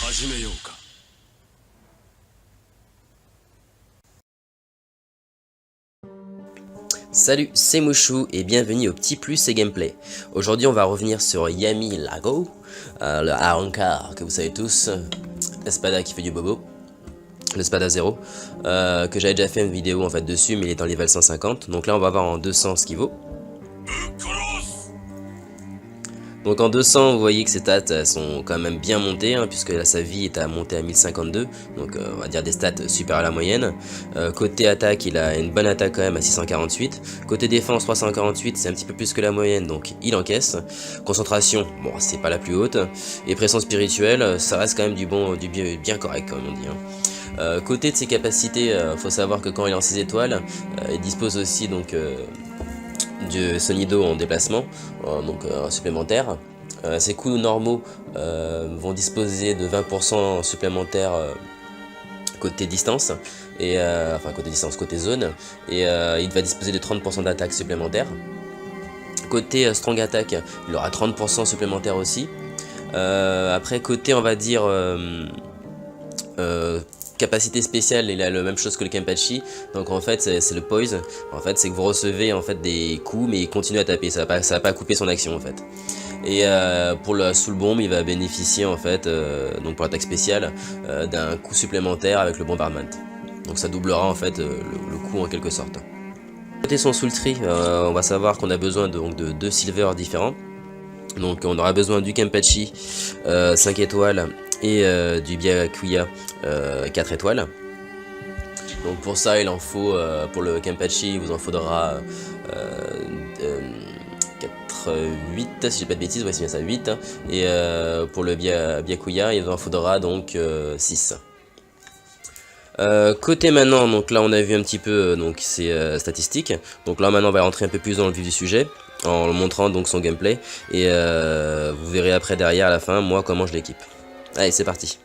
始めようか。Salut, c'est Mouchou et bienvenue au Petit Plus et Gameplay. Aujourd'hui on va revenir sur Yami Lago, le Ahankar que vous savez tous, l'espada qui fait du bobo, l'espada 0, que j'avais déjà fait une vidéo en fait dessus mais il est en level 150, donc là on va voir en 200 ce qu'il vaut. Donc en 200 vous voyez que ses stats elles sont quand même bien montées hein, puisque là sa vie est à monter à 1052, donc on va dire des stats supérieures à la moyenne. Côté attaque il a une bonne attaque quand même à 648, côté défense 348 c'est un petit peu plus que la moyenne donc il encaisse. Concentration bon c'est pas la plus haute, et pression spirituelle ça reste quand même du bien correct comme on dit hein. Côté de ses capacités, faut savoir que quand il est en 6 étoiles, il dispose aussi donc du Sonido en déplacement, donc supplémentaire. Ses coups normaux vont disposer de 20% supplémentaires côté distance, et enfin côté distance, côté zone, et il va disposer de 30% d'attaque supplémentaire. Côté strong attack, il aura 30% supplémentaire aussi. Après côté on va dire capacité spéciale, il a la même chose que le Kenpachi, donc en fait c'est le poise, en fait c'est que vous recevez en fait des coups mais il continue à taper, ça va pas couper son action en fait. Et pour le soul bomb il va bénéficier en fait, donc pour l'attaque spéciale, d'un coup supplémentaire avec le bombardment, donc ça doublera en fait le coup en quelque sorte. Côté son soul tree, on va savoir qu'on a besoin de deux silver différents, donc on aura besoin du Kenpachi 5 étoiles et du Byakuya 4 étoiles. Donc pour ça il en faut, pour le Kenpachi il vous en faudra 8 si j'ai pas de bêtises, ouais c'est bien ça, 8 hein. Et pour le Byakuya il vous en faudra donc 6. Côté maintenant, donc là on a vu un petit peu donc ses statistiques, donc là maintenant on va rentrer un peu plus dans le vif du sujet en montrant donc son gameplay, et vous verrez après derrière à la fin moi comment je l'équipe. Allez c'est parti.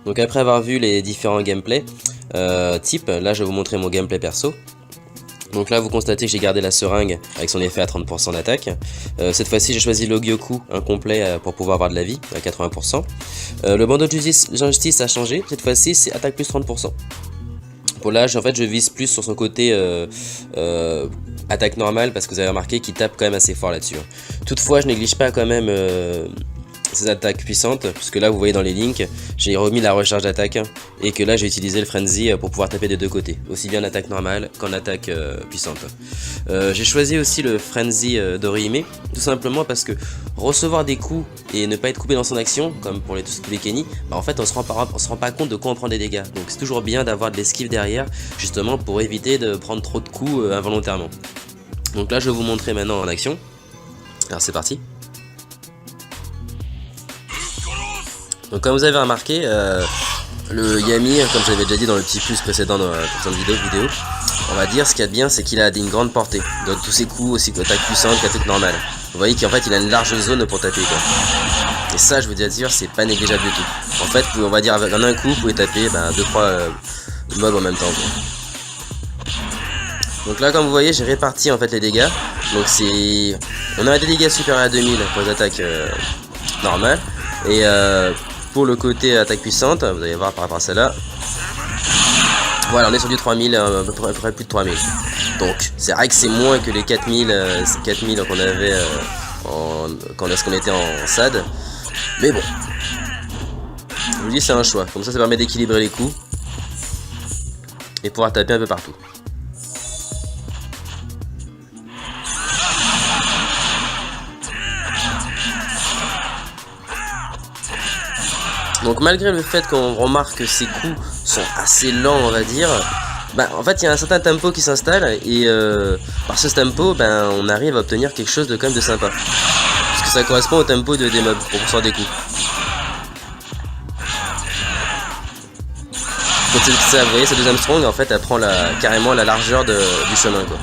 Donc après avoir vu les différents gameplays types, là je vais vous montrer mon gameplay perso. Donc là vous constatez que j'ai gardé la seringue avec son effet à 30% d'attaque. Cette fois-ci j'ai choisi l'Ogyoku incomplet pour pouvoir avoir de la vie à 80%. Le bandeau de justice a changé, cette fois-ci c'est attaque plus 30%. Pour l'âge en fait je vise plus sur son côté attaque normale parce que vous avez remarqué qu'il tape quand même assez fort là-dessus. Toutefois je néglige pas quand même ces attaques puissantes, puisque là vous voyez dans les links j'ai remis la recharge d'attaque et que là j'ai utilisé le frenzy pour pouvoir taper des deux côtés, aussi bien en attaque normale qu'en attaque puissante. J'ai choisi aussi le frenzy d'Orihime, tout simplement parce que recevoir des coups et ne pas être coupé dans son action, comme pour tous les Kenny, bah en fait on se rend pas compte de quoi on prend des dégâts, donc c'est toujours bien d'avoir de l'esquive derrière, justement pour éviter de prendre trop de coups involontairement. Donc là je vais vous montrer maintenant en action, alors c'est parti. Donc comme vous avez remarqué, le Yami, comme j'avais déjà dit dans le petit plus précédent dans la précédente vidéo, on va dire ce qu'il y a de bien c'est qu'il a une grande portée. Donc tous ses coups aussi attaque puissante qu'attaque normale. Vous voyez qu'en fait il a une large zone pour taper quoi. Et ça je vous dis à dire c'est pas négligeable du tout. En fait on va dire en un coup vous pouvez taper 2-3 mobs en même temps quoi. Donc là comme vous voyez j'ai réparti en fait les dégâts. Donc c'est... On a des dégâts supérieurs à 2000 pour les attaques normales. Et pour le côté attaque puissante, vous allez voir par rapport à celle-là. Voilà, on est sur du 3000, à peu près plus de 3000. Donc, c'est vrai que c'est moins que les 4000 qu'on avait quand on était en SAD. Mais bon, je vous dis, c'est un choix. Comme ça permet d'équilibrer les coups et pouvoir taper un peu partout. Donc malgré le fait qu'on remarque que ces coups sont assez lents on va dire, en fait il y a un certain tempo qui s'installe et par ce tempo on arrive à obtenir quelque chose de quand même de sympa. Parce que ça correspond au tempo des mobs pour recevoir des coups. Donc ça, vous voyez cette deuxième strong en fait elle prend carrément la largeur du chemin quoi.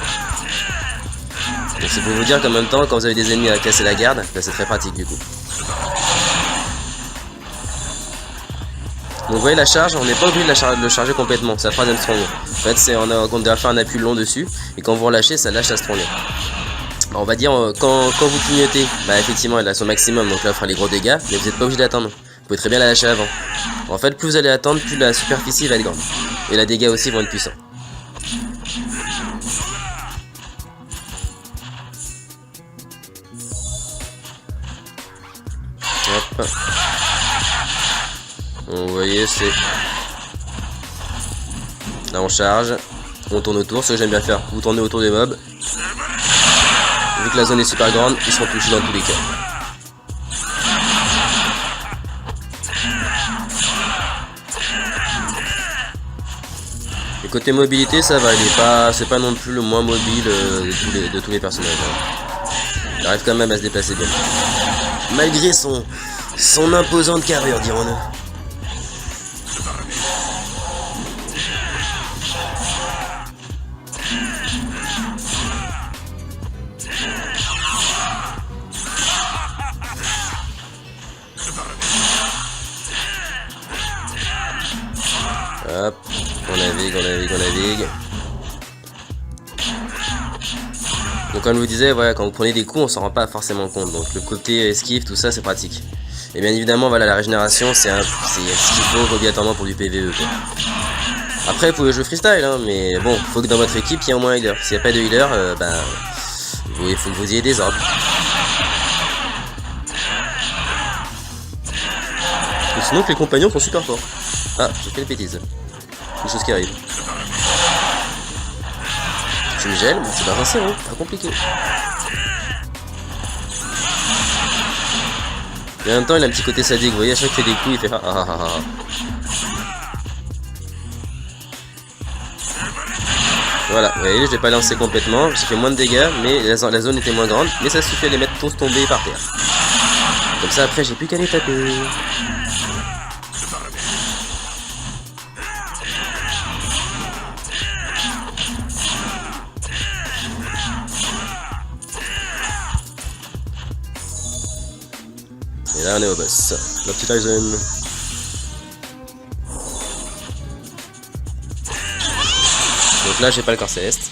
Donc c'est pour vous dire qu'en même temps quand vous avez des ennemis à casser la garde, c'est très pratique du coup. Donc vous voyez la charge, on n'est pas obligé de le charger complètement, c'est la troisième strong. En fait on doit faire un appui long dessus, et quand vous relâchez, ça lâche la strong. Alors, on va dire quand vous clignotez, bah effectivement elle a son maximum, donc là elle fera les gros dégâts, mais vous n'êtes pas obligé d'attendre. Vous pouvez très bien la lâcher avant. En fait plus vous allez attendre, plus la superficie va être grande. Et les dégâts aussi vont être puissants. Hop. Donc, vous voyez, c'est... Là on charge, on tourne autour, ce que j'aime bien faire, vous tournez autour des mobs. Vu que la zone est super grande, ils seront touchés dans tous les cas. Et côté mobilité, ça va, c'est pas non plus le moins mobile de tous les personnages. Il arrive quand même à se déplacer bien. Malgré son imposante carrure, dirons-nous. Hop, on navigue. Donc comme je vous disais, voilà, quand vous prenez des coups, on s'en rend pas forcément compte. Donc le côté esquive, tout ça, c'est pratique. Et bien évidemment, voilà, la régénération, c'est ce qu'il faut obligatoirement pour du PvE, quoi. Après, vous pouvez jouer freestyle, hein, mais bon, faut que dans votre équipe, il y ait au moins un healer. S'il n'y a pas de healer, il faut que vous ayez des ordres. Et sinon, que les compagnons sont super forts. Ah, j'ai fait une bêtise. Des choses qui arrivent. Tu me gèles, mais c'est pas censé, hein, pas compliqué. Et en même temps, il a un petit côté sadique, vous voyez, à chaque fois qu'il fait des coups, il fait ah ah ah ah. Voilà, vous voyez, je l'ai pas lancé complètement, j'ai fait moins de dégâts, mais la zone était moins grande, mais ça suffit à les mettre tous tombés par terre. Comme ça, après, j'ai plus qu'à les taper. Et là on est au boss, le petit Tyson. Donc là j'ai pas le corps céleste.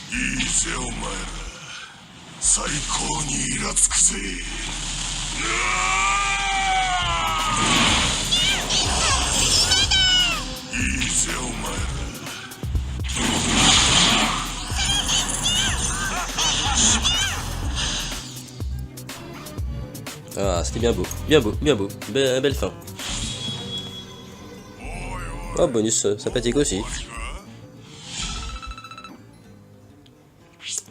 Ah, c'était bien beau, belle fin. Oh, bonus sympathique aussi.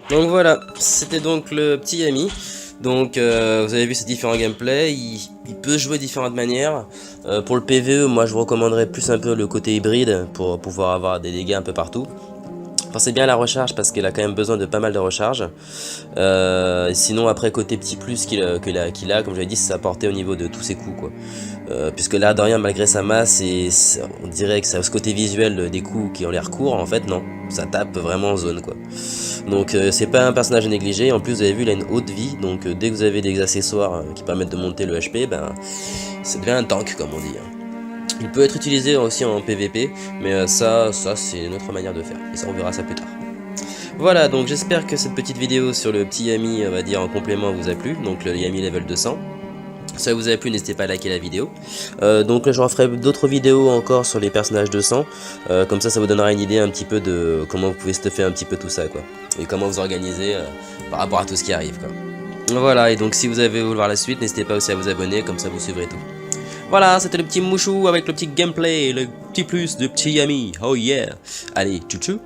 Donc voilà, c'était donc le petit Yami. Donc vous avez vu ces différents gameplays, il peut jouer de différentes manières. Pour le PvE, moi je vous recommanderais plus un peu le côté hybride pour pouvoir avoir des dégâts un peu partout. Pensez bien à la recharge parce qu'il a quand même besoin de pas mal de recharge. Sinon après côté petit plus qu'il a, comme j'avais dit, c'est sa portée au niveau de tous ses coups, quoi. Puisque là de rien, malgré sa masse, on dirait que ça a ce côté visuel des coups qui ont l'air courts, en fait non, ça tape vraiment en zone, quoi. Donc c'est pas un personnage à négliger. En plus vous avez vu, il a une haute vie, donc dès que vous avez des accessoires qui permettent de monter le HP, ça devient un tank comme on dit, hein. Il peut être utilisé aussi en PVP, mais ça c'est notre manière de faire, et ça on verra ça plus tard. Voilà, donc j'espère que cette petite vidéo sur le petit Yami, on va dire en complément, vous a plu, donc le Yami level 200. Si ça vous a plu, n'hésitez pas à liker la vidéo. Donc là je referai d'autres vidéos encore sur les personnages 200, comme ça vous donnera une idée un petit peu de comment vous pouvez stuffer un petit peu tout ça, quoi, et comment vous organiser par rapport à tout ce qui arrive, quoi. Voilà, et donc si vous avez voulu voir la suite, n'hésitez pas aussi à vous abonner, comme ça vous suivrez tout. Voilà, c'était le petit mouchou avec le petit gameplay, le petit plus de petit Yami. Oh yeah. Allez, tchou tchou.